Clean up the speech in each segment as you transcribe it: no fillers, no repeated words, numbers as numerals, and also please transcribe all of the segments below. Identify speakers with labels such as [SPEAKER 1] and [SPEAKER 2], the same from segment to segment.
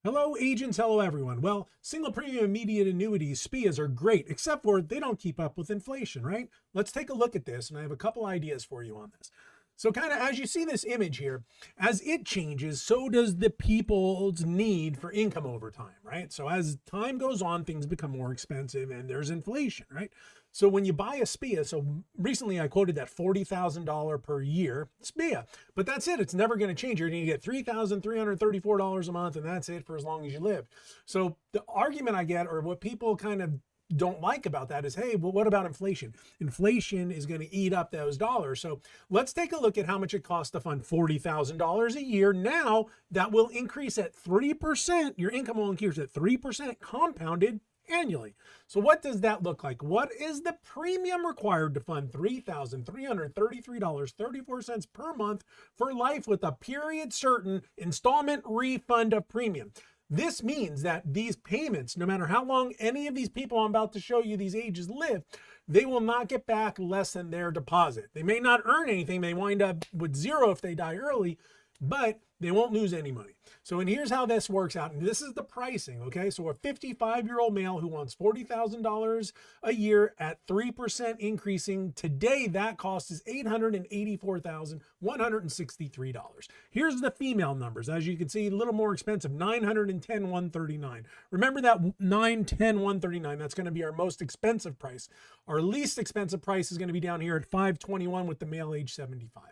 [SPEAKER 1] Hello agents, hello everyone. Well, single premium immediate annuities, SPIAs, are great, except for they don't keep up with inflation, right? Let's take a look at this, and I have a couple ideas for you on this. So kind of as you see this image here, as it changes, so does the people's need for income over time, right? So as time goes on, things become more expensive and there's inflation, right? So when you buy a SPIA, so recently I quoted that $40,000 per year SPIA, but that's it. It's never going to change. You're going to get $3,334 a month, and that's it for as long as you live. So the argument I get, or what people kind of don't like about that, is, hey, well, what about inflation? Inflation is going to eat up those dollars. So let's take a look at how much it costs to fund $40,000 a year. Now that will increase at 3%. Your income will increase at 3% compounded annually. So what does that look like? What is the premium required to fund $3,333.34 per month for life with a period certain installment refund of premium? This means that these payments, no matter how long any of these people I'm about to show you these ages live, they will not get back less than their deposit. They may not earn anything. They wind up with zero if they die early, but they won't lose any money. So, and here's how this works out. And this is the pricing, okay? So a 55-year-old male who wants $40,000 a year at 3% increasing, today that cost is $884,163. Here's the female numbers. As you can see, a little more expensive, $910,139. Remember that $910,139, that's going to be our most expensive price. Our least expensive price is going to be down here at $521 with the male age 75.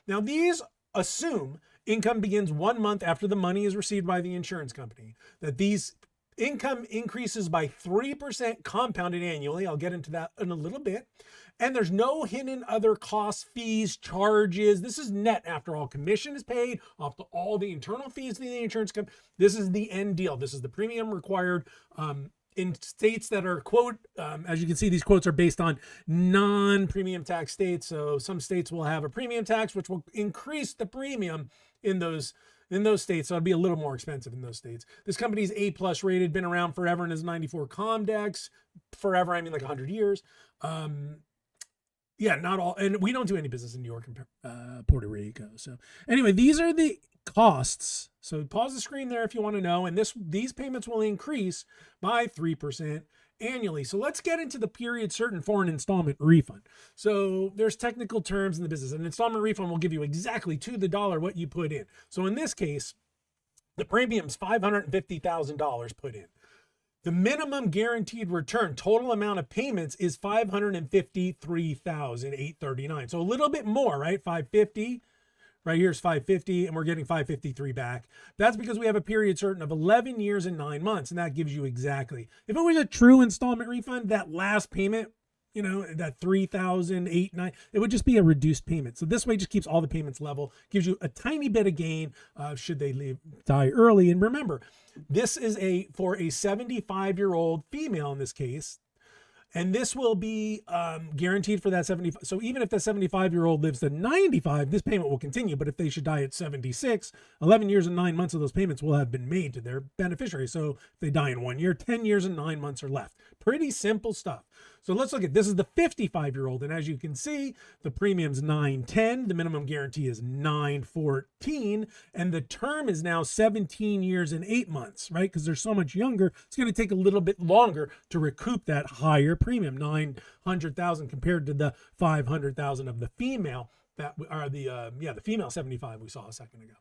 [SPEAKER 1] Now these assume income begins 1 month after the money is received by the insurance company, that these income increases by 3% compounded annually. I'll get into that in a little bit. And there's no hidden other costs, fees, charges. This is net after all commission is paid, after all the internal fees to the insurance company. This is the end deal. This is the premium required in states that are, quote, as you can see, these quotes are based on non-premium tax states. So some states will have a premium tax, which will increase the premium in those states. So it'll be a little more expensive in those states. This company is A+ rated, been around forever, and is 94 Comdex. Forever, I mean like 100 years. Yeah, not all, and we don't do any business in New York and Puerto Rico. So anyway, these are the costs. So pause the screen there if you want to know. And these payments will increase by 3% annually. So let's get into the period certain for an installment refund. So there's technical terms in the business. An installment refund will give you exactly to the dollar what you put in. So in this case, the premium's $550,000 put in. The minimum guaranteed return total amount of payments is $553,839. So a little bit more, right? 550. Right here's 550, and we're getting 553 back. That's because we have a period certain of 11 years and 9 months, and that gives you exactly. If it was a true installment refund, that last payment, you know, that $3,089, it would just be a reduced payment. So this way just keeps all the payments level, gives you a tiny bit of gain should they die early. And remember, this is for a 75-year-old female in this case. And this will be guaranteed for that 75. So even if the 75-year-old lives to 95, this payment will continue. But if they should die at 76, 11 years and 9 months of those payments will have been made to their beneficiary. So if they die in 1 year, 10 years and 9 months are left. Pretty simple stuff. So let's look at, this is the 55-year-old. And as you can see, the premium's $910. The minimum guarantee is $914. And the term is now 17 years and 8 months, right? Because they're so much younger, it's going to take a little bit longer to recoup that higher premium, $900,000 compared to the $500,000 of the female that are the female 75 we saw a second ago.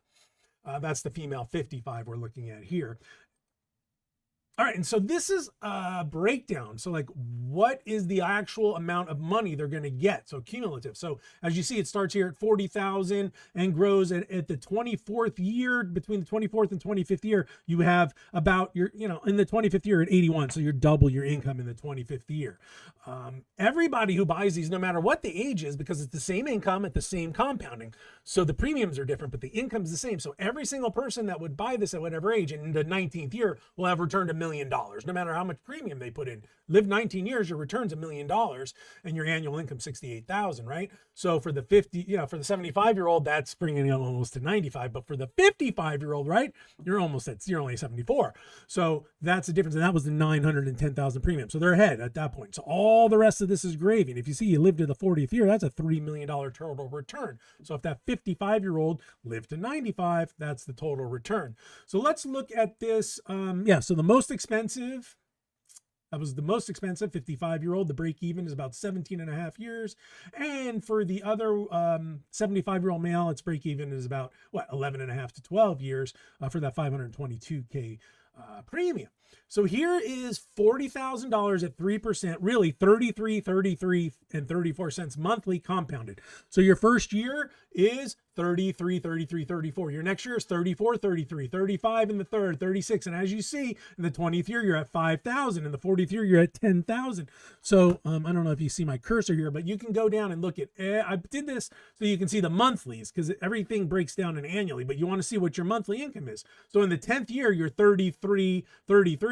[SPEAKER 1] That's the female 55 we're looking at here. All right, and so this is a breakdown. So like, what is the actual amount of money they're going to get? So cumulative. So as you see, it starts here at 40,000 and grows at the 24th year. Between the 24th and 25th year, you have about in the 25th year at 81. So you're double your income in the 25th year. Everybody who buys these, no matter what the age is, because it's the same income at the same compounding. So the premiums are different, but the income's the same. So every single person that would buy this at whatever age in the 19th year will have returned $1 million, no matter how much premium they put in. Live 19 years, your return's $1 million and your annual income 68,000, right? So for the 75-year-old, that's bringing it almost to 95. But for the 55-year-old, right, you're only 74. So that's the difference. And that was the 910,000 premium. So they're ahead at that point. So all the rest of this is gravy. And if you see you live to the 40th year, that's a $3 million total return. So if that 55-year-old lived to 95, that's the total return. So let's look at this. So the most expensive, that was the most expensive, 55-year-old. The break even is about 17 and a half years. And for the other 75-year-old male, its break even is about 11 and a half to 12 years for that $522K premium. So here is $40,000 at 3%, really 33 and 34 cents monthly compounded. So your first year is 33, 34. Your next year is 34, 33, 35 in the third, 36. And as you see, in the 20th year, you're at 5,000. In the 40th year, you're at 10,000. So I don't know if you see my cursor here, but you can go down and look at, I did this so you can see the monthlies because everything breaks down in annually, but you want to see what your monthly income is. So in the 10th year, your 33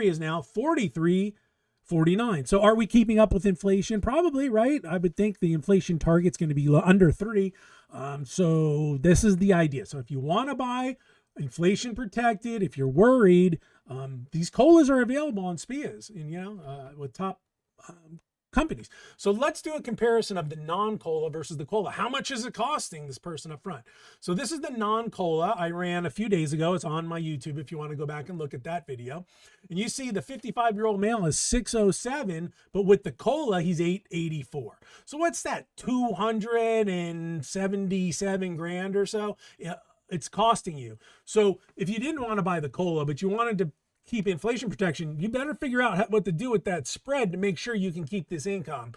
[SPEAKER 1] is now 43.49. So are we keeping up with inflation? Probably, right? I would think the inflation target's going to be under 3. So this is the idea. So if you want to buy inflation protected, if you're worried, these COLAs are available on SPIAs and, with top companies. So let's do a comparison of the non-COLA versus the COLA. How much is it costing this person up front? So this is the non-COLA I ran a few days ago. It's on my YouTube if you want to go back and look at that video. And you see the 55-year-old male is 607, but with the COLA, he's 884. So what's that? 277 grand or so? Yeah, it's costing you. So if you didn't want to buy the COLA, but you wanted to keep inflation protection, you better figure out what to do with that spread to make sure you can keep this income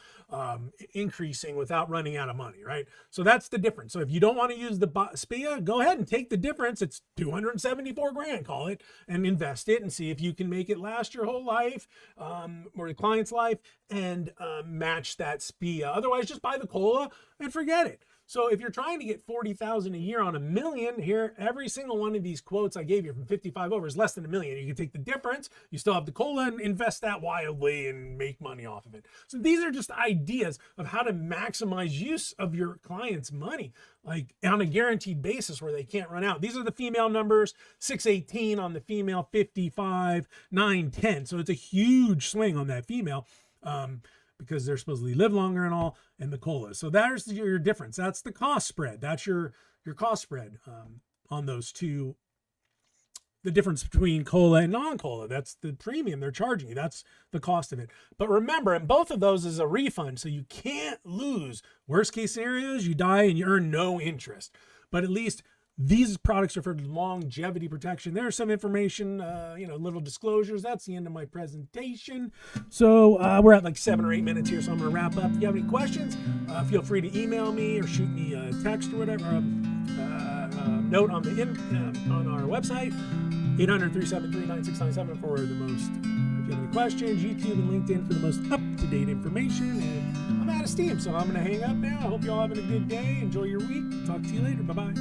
[SPEAKER 1] increasing without running out of money, right? So that's the difference. So if you don't want to use the SPIA, go ahead and take the difference. It's 274 grand, call it, and invest it and see if you can make it last your whole life or the client's life and match that SPIA. Otherwise, just buy the COLA and forget it. So if you're trying to get 40,000 a year on $1 million here, every single one of these quotes I gave you from 55 over is less than $1 million. You can take the difference, you still have the COLA and invest that wildly and make money off of it. So these are just ideas of how to maximize use of your client's money, like on a guaranteed basis where they can't run out. These are the female numbers, 618 on the female, 55, 910. So it's a huge swing on that female. Because they're supposedly live longer and all, and the COLA. So there's your difference. That's the cost spread. That's your cost spread on those two. The difference between COLA and non-COLA. That's the premium they're charging you. That's the cost of it. But remember, in both of those is a refund, so you can't lose. Worst case scenarios, you die and you earn no interest. But at least these products are for longevity protection. There's some information, little disclosures. That's the end of my presentation. So we're at like 7 or 8 minutes here, so I'm going to wrap up. If you have any questions, feel free to email me or shoot me a text or whatever. Note on on our website, 800-373-9697 for the most. If you have any questions, YouTube and LinkedIn for the most up-to-date information. And I'm out of steam, so I'm going to hang up now. I hope you all having a good day. Enjoy your week. Talk to you later. Bye-bye.